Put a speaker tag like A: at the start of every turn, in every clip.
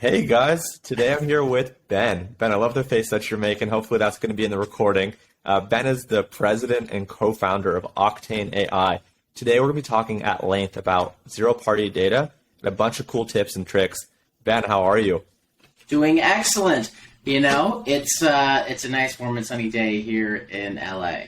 A: Hey guys, today I'm here with Ben. Ben, I love the face that you're making. Hopefully that's going to be in the recording. Ben is the president and co-founder of Octane AI. Today we're going to be talking at length about zero-party data and a bunch of cool tips and tricks. Ben, how are you?
B: Doing excellent. You know, it's a nice warm and sunny day here in LA.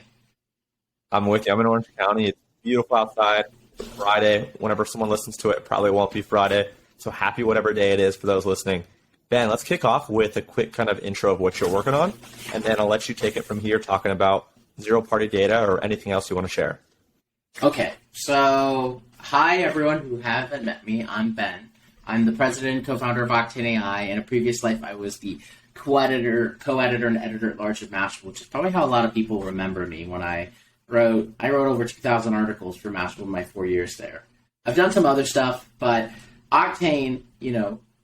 A: I'm with you. I'm in Orange County. It's beautiful outside. It's Friday. Whenever someone listens to it probably won't be Friday. So happy whatever day it is for those listening. Ben, let's kick off with a quick kind of intro of what you're working on, and then I'll let you take it from here talking about zero-party data or anything else you want to share.
B: Okay, so hi everyone who haven't met me. I'm Ben. I'm the president and co-founder of Octane AI. In a previous life, I was the co-editor and editor-at-large of Mashable, which is probably how a lot of people remember me when I wrote over 2,000 articles for Mashable in my 4 years there. I've done some other stuff, but Octane,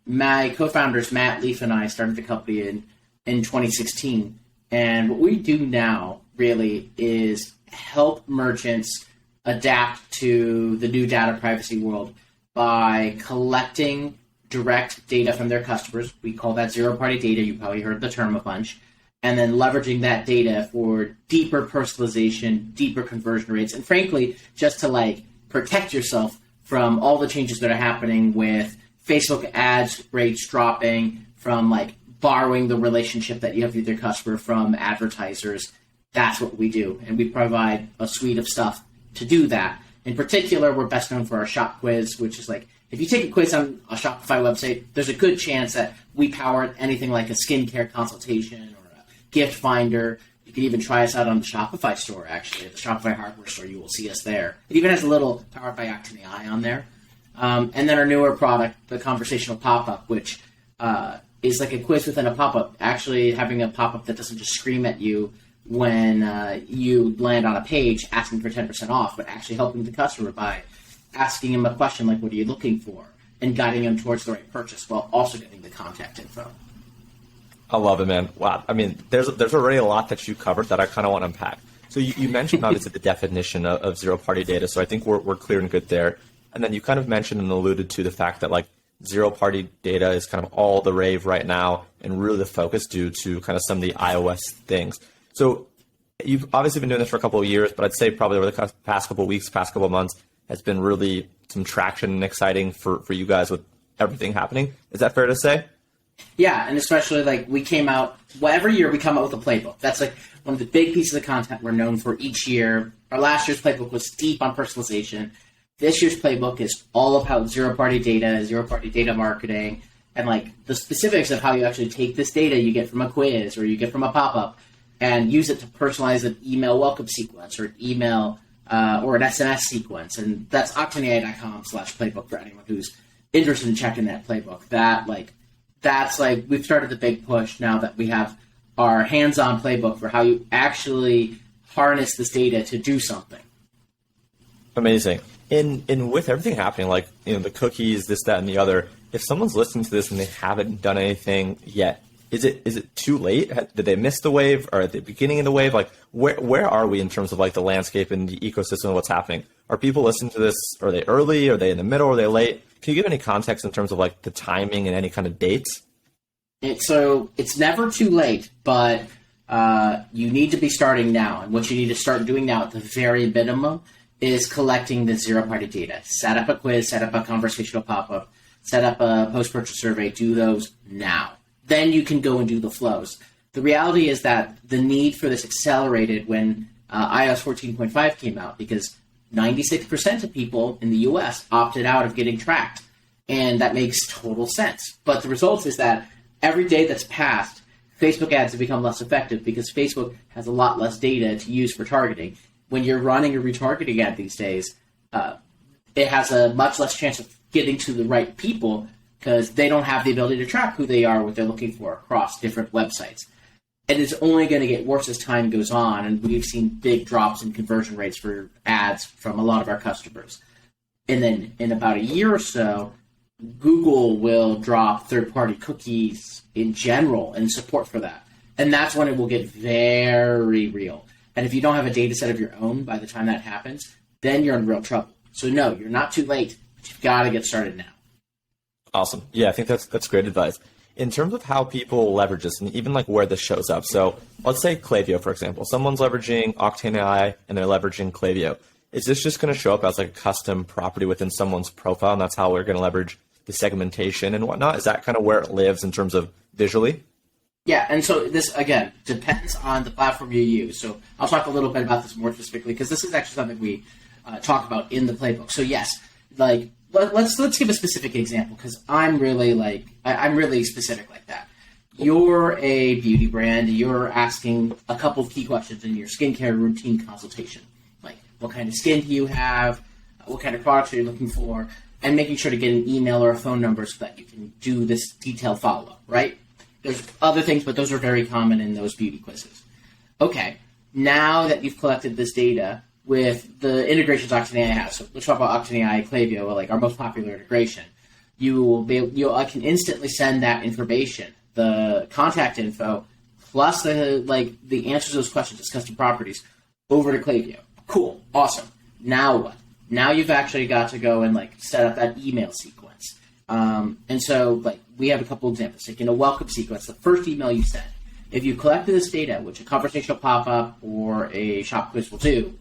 B: my co-founders, Matt, Leaf, and I started the company in 2016. And what we do now really is help merchants adapt to the new data privacy world by collecting direct data from their customers. We call that zero-party data. You probably heard the term a bunch. And then leveraging that data for deeper personalization, deeper conversion rates, and frankly, just to protect yourself from all the changes that are happening with Facebook ads rates dropping, from borrowing the relationship that you have with your customer from advertisers. That's what we do. And we provide a suite of stuff to do that. In particular, we're best known for our shop quiz, which is if you take a quiz on a Shopify website, there's a good chance that we power anything like a skincare consultation or a gift finder. You can even try us out on the Shopify store, actually. At the Shopify hardware store, you will see us there. It even has a little powered by Octane AI on there. And then our newer product, the conversational pop-up, which is like a quiz within a pop-up, actually having a pop-up that doesn't just scream at you when you land on a page asking for 10% off, but actually helping the customer by asking him a question like, what are you looking for? And guiding him towards the right purchase while also getting the contact info.
A: I love it, man. Wow. I mean, there's already a lot that you covered that I kind of want to unpack. So you mentioned obviously the definition of zero-party data. So I think we're clear and good there. And then you kind of mentioned and alluded to the fact that zero-party data is kind of all the rave right now and really the focus due to kind of some of the iOS things. So you've obviously been doing this for a couple of years, but I'd say probably over the past couple of weeks, past couple of months has been really some traction and exciting for you guys with everything happening. Is that fair to say?
B: Yeah, and especially we came out, every year we come out with a playbook. That's one of the big pieces of content we're known for each year. Our last year's playbook was deep on personalization. This year's playbook is all about zero-party data marketing, and the specifics of how you actually take this data you get from a quiz or you get from a pop-up and use it to personalize an email welcome sequence or an email or an SMS sequence. And that's octaneai.com/playbook for anyone who's interested in checking that playbook. That's we've started the big push now that we have our hands-on playbook for how you actually harness this data to do something.
A: Amazing. And with everything happening, the cookies, this, that, and the other, if someone's listening to this and they haven't done anything yet, is it too late? Did they miss the wave, or at the beginning of the wave? Where are we in terms of the landscape and the ecosystem of what's happening? Are people listening to this? Are they early? Are they in the middle? Are they late? Can you give any context in terms of the timing and any kind of dates?
B: So it's never too late, but you need to be starting now. And what you need to start doing now at the very minimum is collecting the zero-party data. Set up a quiz, set up a conversational pop-up, set up a post-purchase survey. Do those now. Then you can go and do the flows. The reality is that the need for this accelerated when iOS 14.5 came out, because 96% of people in the US opted out of getting tracked. And that makes total sense. But the result is that every day that's passed, Facebook ads have become less effective because Facebook has a lot less data to use for targeting. When you're running a retargeting ad these days, it has a much less chance of getting to the right people because they don't have the ability to track who they are, what they're looking for across different websites. And it's only going to get worse as time goes on, and we've seen big drops in conversion rates for ads from a lot of our customers. And then in about a year or so, Google will drop third-party cookies in general and support for that. And that's when it will get very real. And if you don't have a data set of your own by the time that happens, then you're in real trouble. So no, you're not too late, but you've got to get started now.
A: Awesome. Yeah, I think that's great advice. In terms of how people leverage this and even like where this shows up. So let's say Klaviyo, for example. Someone's leveraging Octane AI and they're leveraging Klaviyo. Is this just going to show up as like a custom property within someone's profile, and that's how we're going to leverage the segmentation and whatnot? Is that kind of where it lives in terms of visually?
B: Yeah, and so this, again, depends on the platform you use. So I'll talk a little bit about this more specifically, because this is actually something we talk about in the playbook. So yes, like let's give a specific example, because I'm really specific like that. You're a beauty brand. You're asking a couple of key questions in your skincare routine consultation, like what kind of skin do you have, what kind of products are you looking for, and making sure to get an email or a phone number so that you can do this detailed follow-up, right? There's other things, but those are very common in those beauty quizzes. Okay, now that you've collected this data with the integrations Octane AI has, so let's talk about Octane AI, Klaviyo, like our most popular integration. I can instantly send that information, the contact info, plus the answers to those questions as custom properties, over to Klaviyo. Cool, awesome. Now what? Now you've actually got to go and like set up that email sequence. And so like we have a couple examples. Like in a welcome sequence, the first email you send, if you collected this data, which a conversation will pop up or a shop quiz will do,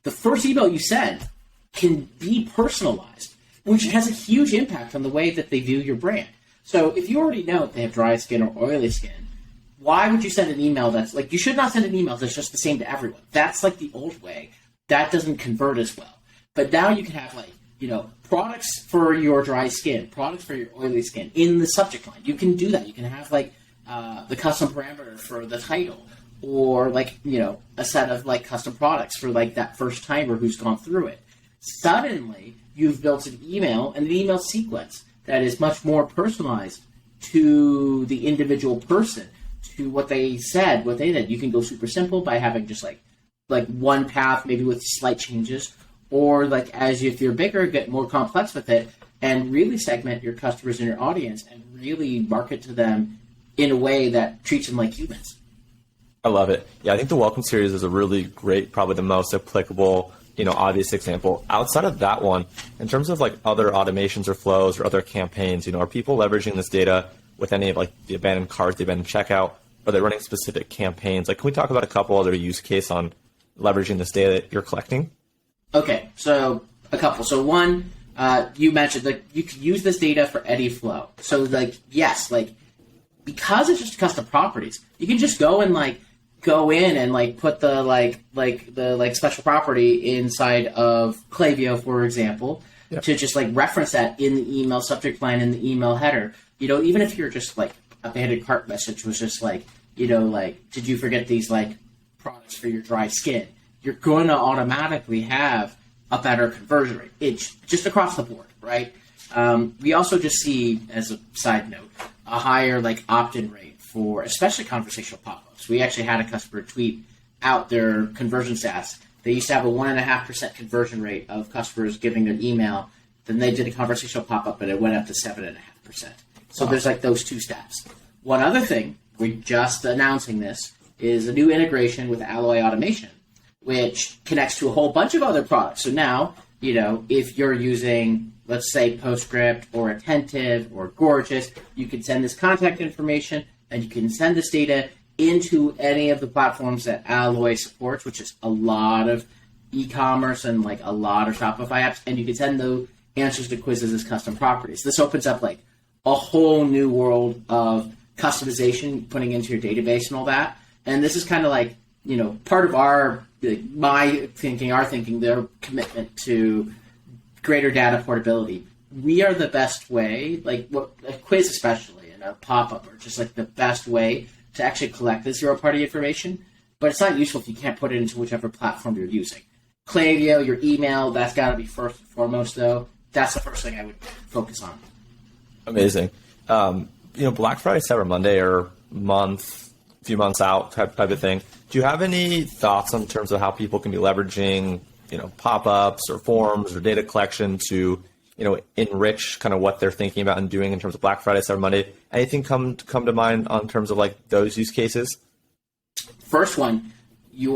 B: the first email you send can be personalized, which has a huge impact on the way that they view your brand. So if you already know if they have dry skin or oily skin, why would you send an email that's like, you should not send an email that's just the same to everyone. That's like the old way. That doesn't convert as well. But now you can have like, products for your dry skin, products for your oily skin in the subject line. You can do that. You can have like the custom parameter for the title, or like, a set of like custom products for like that first timer who's gone through it. Suddenly you've built an email and an email sequence that is much more personalized to the individual person, to what they said, what they did. You can go super simple by having just like one path, maybe with slight changes, or like if you're bigger, get more complex with it and really segment your customers and your audience and really market to them in a way that treats them like humans.
A: I love it. Yeah, I think the Welcome series is a really great, probably the most applicable, obvious example. Outside of that one, in terms of like other automations or flows or other campaigns, are people leveraging this data with any of like the abandoned cart, the abandoned checkout? Are they running specific campaigns? Like, can we talk about a couple other use case on leveraging this data that you're collecting?
B: Okay, so a couple. So one, you mentioned that you could use this data for any flow. So like, yes, like because it's just custom properties, you can just go in and put the special property inside of Klaviyo, for example, yep, to just like reference that in the email subject line and the email header. Even if you're just like abandoned cart message was just like, did you forget these like products for your dry skin? You're going to automatically have a better conversion rate. It's just across the board, right? We also just see, as a side note, a higher like opt-in rate for especially conversational pop-ups. We actually had a customer tweet out their conversion stats. They used to have a 1.5% conversion rate of customers giving their email. Then they did a conversational pop-up, and it went up to 7.5%. So there's like those two stats. One other thing, we're just announcing this, is a new integration with Alloy Automation, which connects to a whole bunch of other products. So now, if you're using, let's say, Postscript or Attentive or Gorgeous, you can send this contact information and you can send this data into any of the platforms that Alloy supports, which is a lot of e-commerce and like a lot of Shopify apps, and you can send the answers to quizzes as custom properties. This opens up like a whole new world of customization, putting into your database and all that. And this is kind of like, part of our thinking, their commitment to greater data portability. We are the best way, like a quiz especially, and a pop-up are just like the best way to actually collect the zero-party information, but it's not useful if you can't put it into whichever platform you're using. Klaviyo, your email, that's got to be first and foremost, though. That's the first thing I would focus on.
A: Amazing. Black Friday, Cyber Monday are few months out type of thing. Do you have any thoughts in terms of how people can be leveraging, pop-ups or forms or data collection to, enrich kind of what they're thinking about and doing in terms of Black Friday, Cyber Monday? Anything come to mind on terms of like those use cases?
B: First one, you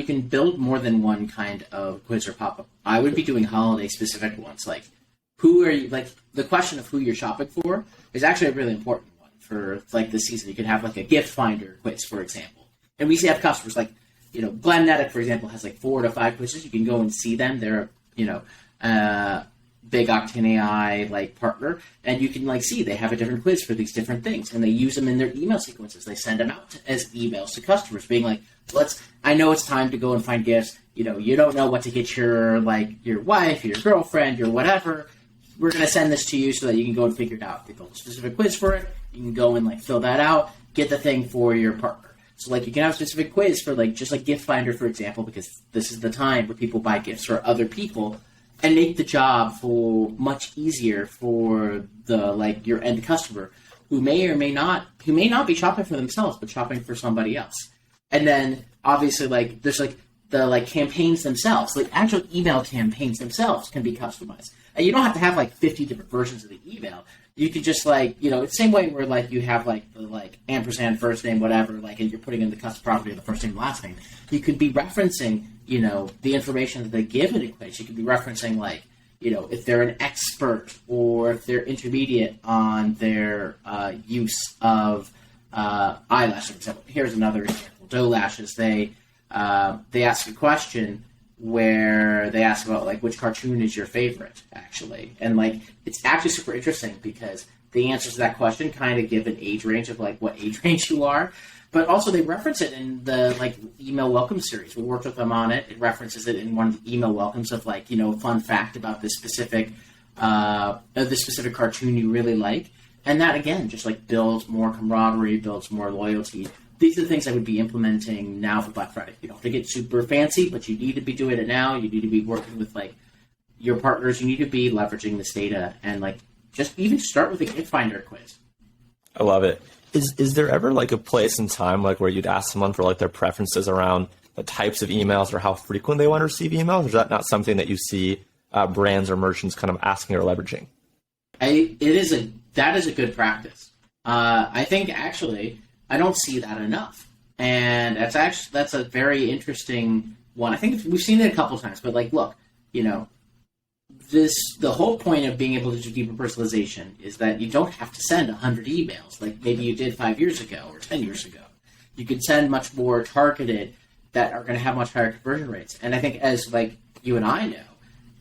B: can build more than one kind of quiz or pop-up. I would be doing holiday specific ones, like who are you, like the question of who you're shopping for is actually a really important one for like this season. You can have like a gift finder quiz, for example. And we have customers like, Glenn Nettick, for example, has like 4 to 5 quizzes. You can go and see them. They're, big Octane AI like partner, and you can like see they have a different quiz for these different things, and they use them in their email sequences. They send them out as emails to customers, being like, I know it's time to go and find gifts. You don't know what to get your wife, your girlfriend, your whatever. We're going to send this to you so that you can go and figure it out. They build a specific quiz for it. You can go and like fill that out, get the thing for your partner. So like you can have a specific quiz for like just like gift finder, for example, because this is the time where people buy gifts for other people, and make the job for much easier for the like your end customer who may not be shopping for themselves but shopping for somebody else. And then obviously like there's like the like campaigns themselves, like actual email campaigns themselves can be customized. And you don't have to have like 50 different versions of the email. You could just like, it's the same way where like you have like the like ampersand first name, whatever, like, and you're putting in the custom property of the first name and last name. You could be referencing, the information that they give in a quiz. You could be referencing like, if they're an expert or if they're intermediate on their use of eyelashes. For example, here's another example. Doe Lashes, they ask a question where they ask about like which cartoon is your favorite, actually, and like it's actually super interesting because the answers to that question kind of give an age range of like what age range you are, but also they reference it in the like email welcome series. We worked with them on it. It references it in one of the email welcomes of like fun fact about this specific cartoon you really like, and that again just like builds more camaraderie, builds more loyalty. These are the things I would be implementing now for Black Friday. You don't have to get super fancy, but you need to be doing it now. You need to be working with like your partners. You need to be leveraging this data and like just even start with a gift finder quiz.
A: I love it. Is there ever like a place in time like where you'd ask someone for like their preferences around the types of emails or how frequent they want to receive emails? Or is that not something that you see brands or merchants kind of asking or leveraging?
B: That is a good practice. I think actually I don't see that enough, and that's a very interesting one. I think we've seen it a couple times, but like, look, the whole point of being able to do deeper personalization is that you don't have to send 100 emails like maybe you did 5 years ago or 10 years ago. You can send much more targeted that are going to have much higher conversion rates. And I think as like you and I know,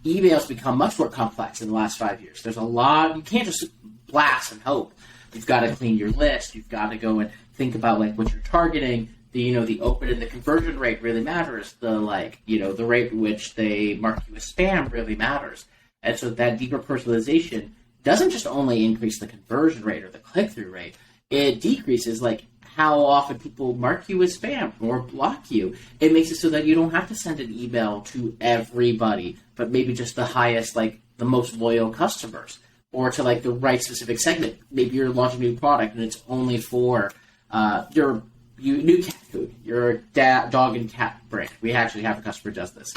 B: emails become much more complex in the last 5 years. There's a lot. You can't just blast and hope. You've got to clean your list. You've got to go and think about like what you're targeting. The open and the conversion rate really matters. The rate at which they mark you as spam really matters. And so that deeper personalization doesn't just only increase the conversion rate or the click-through rate. It decreases like how often people mark you as spam or block you. It makes it so that you don't have to send an email to everybody, but maybe just the highest, like the most loyal customers, or to like the right specific segment. Maybe you're launching a new product and it's only for your new cat food, your dog and cat brand. We actually have a customer who does this.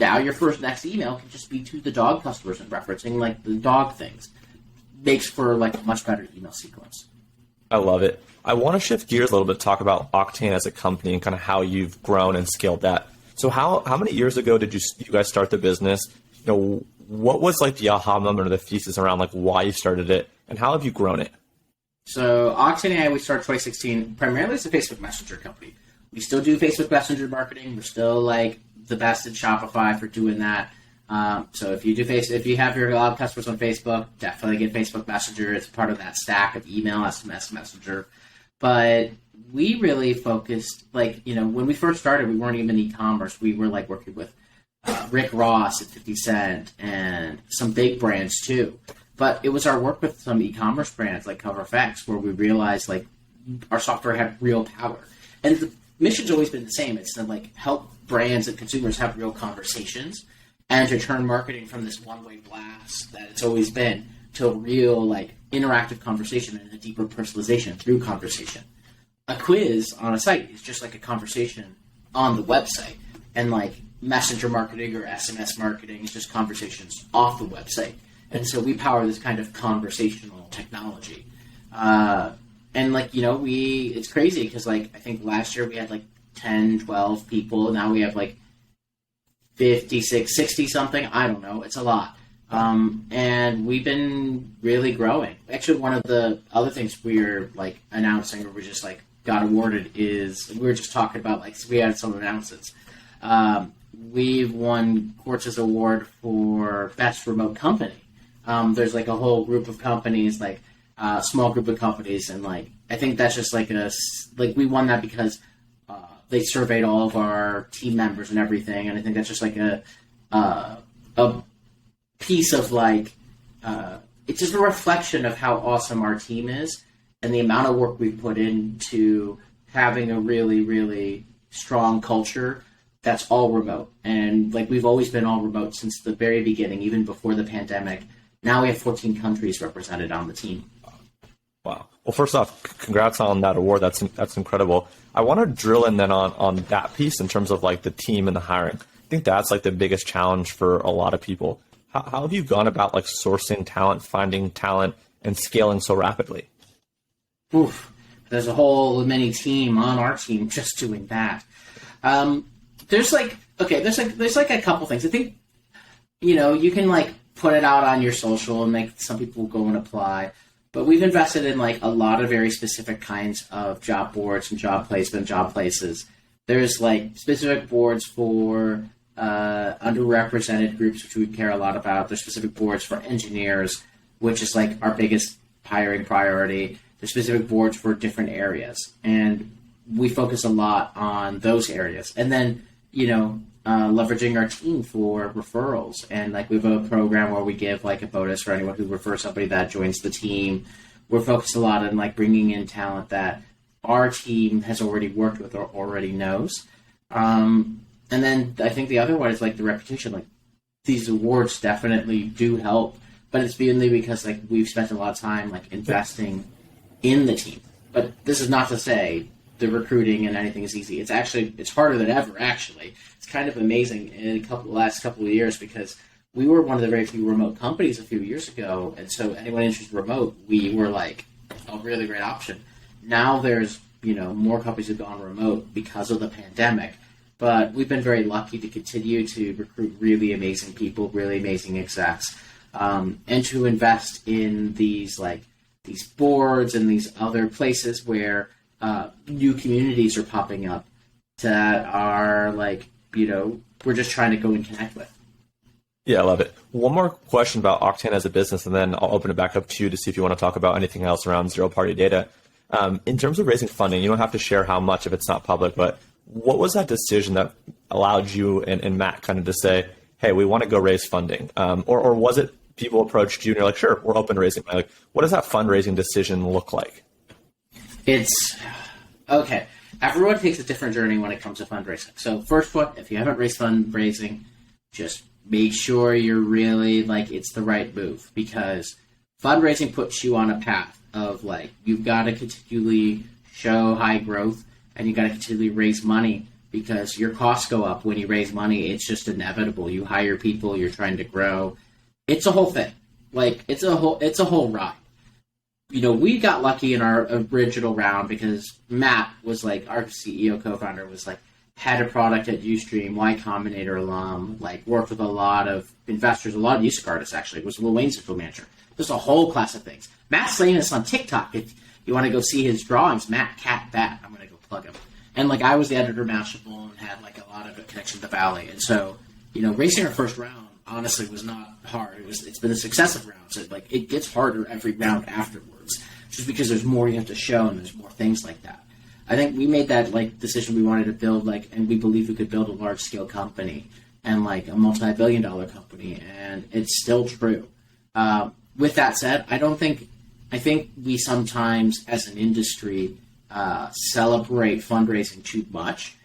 B: Now your next email can just be to the dog customers and referencing like the dog things. Makes for like a much better email sequence.
A: I love it. I want to shift gears a little bit, talk about Octane as a company and kind of how you've grown and scaled that. So how many years ago did you guys start the business? What was like the aha moment or the thesis around like why you started it, and how have you grown it?
B: So Octane AI, we started 2016 primarily as a Facebook Messenger company. We still do Facebook Messenger marketing. We're still like the best at Shopify for doing that. So if you have your customers on Facebook, definitely get Facebook Messenger. It's part of that stack of email, SMS, Messenger. But we really focused, when we first started, we weren't even e-commerce. We were like working with Rick Ross at 50 Cent and some big brands too. But it was our work with some e-commerce brands like CoverFX where we realized like our software had real power. And the mission's always been the same. It's to like help brands and consumers have real conversations and to turn marketing from this one-way blast that it's always been to a real like interactive conversation and a deeper personalization through conversation. A quiz on a site is just like a conversation on the website, and like messenger marketing or SMS marketing is just conversations off the website. And so we power this kind of conversational technology. It's crazy because like I think last year we had like 10, 12 people. Now we have like 56, 60 something. I don't know. It's a lot. And we've been really growing. Actually, one of the other things we're like announcing, or we just like got awarded, is we were just talking about like, so we had some announcements. We've won Quartz's award for best remote company. There's like a whole group of companies, like small group of companies, and like I think that's just like we won that because they surveyed all of our team members and everything, and I think that's just like a piece of like it's just a reflection of how awesome our team is and the amount of work we put into having a really, really strong culture that's all remote. And like we've always been all remote since the very beginning, even before the pandemic. Now we have 14 countries represented on the team.
A: Wow. Well, first off, congrats on that award. That's incredible. I want to drill in then on that piece in terms of like the team and the hiring. I think that's like the biggest challenge for a lot of people. How have you gone about like sourcing talent, finding talent, and scaling so rapidly?
B: Oof. There's a whole mini team on our team just doing that. There's like a couple things. I think, you can like put it out on your social and make some people go and apply. But we've invested in like a lot of very specific kinds of job boards and job placement, job places. There's like specific boards for underrepresented groups, which we care a lot about. There's specific boards for engineers, which is like our biggest hiring priority. There's specific boards for different areas, and we focus a lot on those areas. And then, leveraging our team for referrals. And like we have a program where we give like a bonus for anyone who refers somebody that joins the team. We're focused a lot on like bringing in talent that our team has already worked with or already knows. And then I think the other one is like the reputation. Like these awards definitely do help, but it's mainly because like we've spent a lot of time like investing in the team. But this is not to say the recruiting and anything is easy. It's harder than ever. Actually, it's kind of amazing in the last couple of years because we were one of the very few remote companies a few years ago, and so anyone interested in remote, we were like a really great option. Now there's more companies have gone remote because of the pandemic. But we've been very lucky to continue to recruit really amazing people, really amazing execs, and to invest in these boards and these other places where new communities are popping up that are we're just trying to go and connect with.
A: Yeah, I love it. One more question about Octane as a business, and then I'll open it back up to you to see if you want to talk about anything else around zero-party data. In terms of raising funding, you don't have to share how much if it's not public, but what was that decision that allowed you and Matt kind of to say, hey, we want to go raise funding? Or was it people approached you and you're like, sure, we're open to raising money? Like, what does that fundraising decision look like?
B: It's okay. Everyone takes a different journey when it comes to fundraising. So first one, if you haven't raised fundraising, just make sure you're really it's the right move, because fundraising puts you on a path of you've got to continually show high growth and you got to continually raise money because your costs go up when you raise money. It's just inevitable. You hire people, you're trying to grow. It's a whole thing. It's a whole ride. We got lucky in our original round because Matt was our CEO co-founder was head of product at Ustream, Y Combinator alum, worked with a lot of investors, a lot of music artists actually, was Lil Wayne's info manager. There's a whole class of things. Matt's famous on TikTok. If you want to go see his drawings, Matt Cat Bat, I'm going to go plug him. And I was the editor of Mashable and had a lot of a connection to the Valley. And so, racing our first round honestly was not hard. It's been a successive round. So it gets harder every round afterwards, just because there's more you have to show and there's more things like that. I think we made that decision. We wanted to build and we believe we could build a large scale company and a multi-billion-dollar company, and it's still true. With that said, I think we sometimes as an industry celebrate fundraising too much.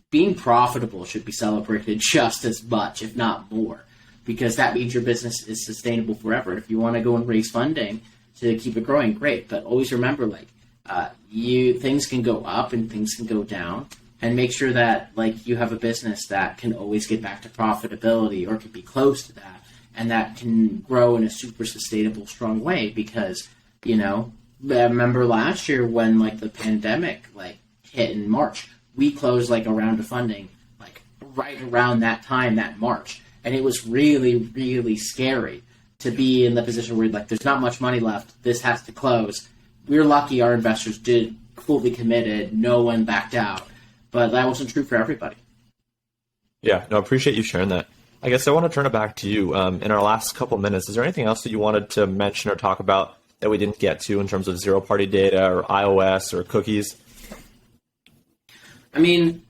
B: Being profitable should be celebrated just as much, if not more, because that means your business is sustainable forever. If you want to go and raise funding to keep it growing, great. But always remember, things can go up and things can go down, and make sure that you have a business that can always get back to profitability or can be close to that, and that can grow in a super sustainable, strong way. Because I remember last year when the pandemic hit in March, we closed a round of funding right around that time, that March. And it was really, really scary to be in the position where like there's not much money left. This has to close. We're lucky our investors did fully committed. No one backed out. But that wasn't true for everybody.
A: Yeah, no, I appreciate you sharing that. I guess I want to turn it back to you. In our last couple minutes, is there anything else that you wanted to mention or talk about that we didn't get to in terms of zero-party data or iOS or cookies?
B: I mean,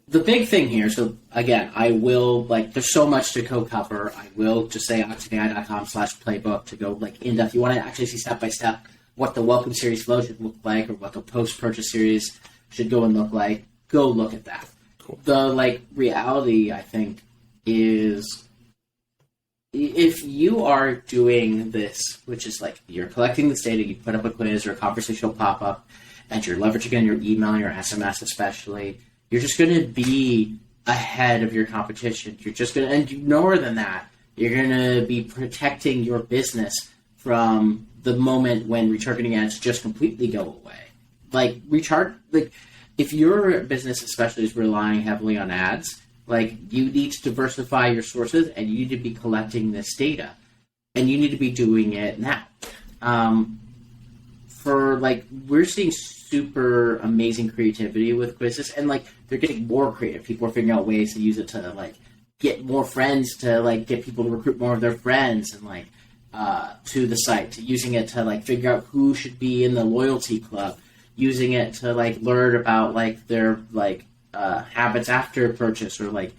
B: the big thing here, so again, I will, like, there's so much to cover. I will just say octaneai.com/playbook to go, like, in-depth. You want to actually see step-by-step what the welcome series flow should look like or what the post-purchase series should go and look like. Go look at that.
A: Cool.
B: The, like, reality, I think, is if you are doing this, which is like you're collecting this data, you put up a quiz or a conversational pop-up, and you're leveraging on your email and your SMS especially, you're just going to be ahead of your competition. You're just going to, and more than that, you're going to be protecting your business from the moment when retargeting ads just completely go away. Like, if your business especially is relying heavily on ads, like, you need to diversify your sources and you need to be collecting this data. And you need to be doing it now. We're seeing super amazing creativity with quizzes, and, like, they're getting more creative. People are figuring out ways to use it to, like, get more friends, to, like, get people to recruit more of their friends, and, like, to the site, to using it to, like, figure out who should be in the loyalty club, using it to, like, learn about, like, their, like, habits after purchase, or like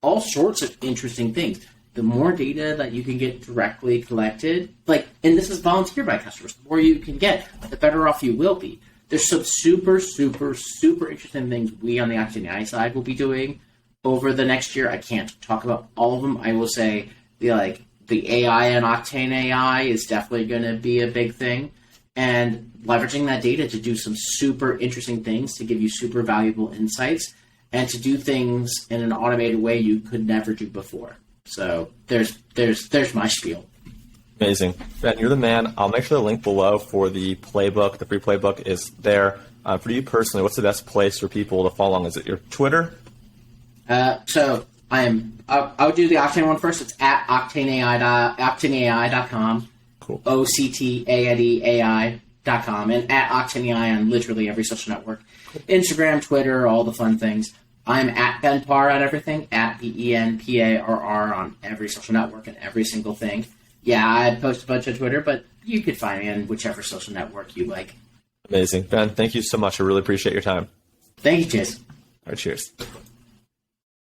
B: all sorts of interesting things. The more data that you can get directly collected, like, and this is volunteered by customers, the more you can get, the better off you will be. There's some super, super, super interesting things we on the Octane AI side will be doing over the next year. I can't talk about all of them. I will say the AI and Octane AI is definitely going to be a big thing, and leveraging that data to do some super interesting things, to give you super valuable insights, and to do things in an automated way you could never do before. So there's my spiel.
A: Amazing. Ben, you're the man. I'll make sure the link below for the playbook. The free playbook is there. For you personally, what's the best place for people to follow along? Is it your Twitter?
B: So I'll do the Octane one first. It's at octaneai.com.
A: Cool.
B: octaneai.com, and at Octane AI on literally every social network. Cool. Instagram, Twitter, all the fun things. I'm at Ben Parr on everything, at BenParr on every social network and every single thing. Yeah, I post a bunch on Twitter, but you could find me on whichever social network you like.
A: Amazing. Ben, thank you so much. I really appreciate your time.
B: Thank you, Chase.
A: All right, cheers.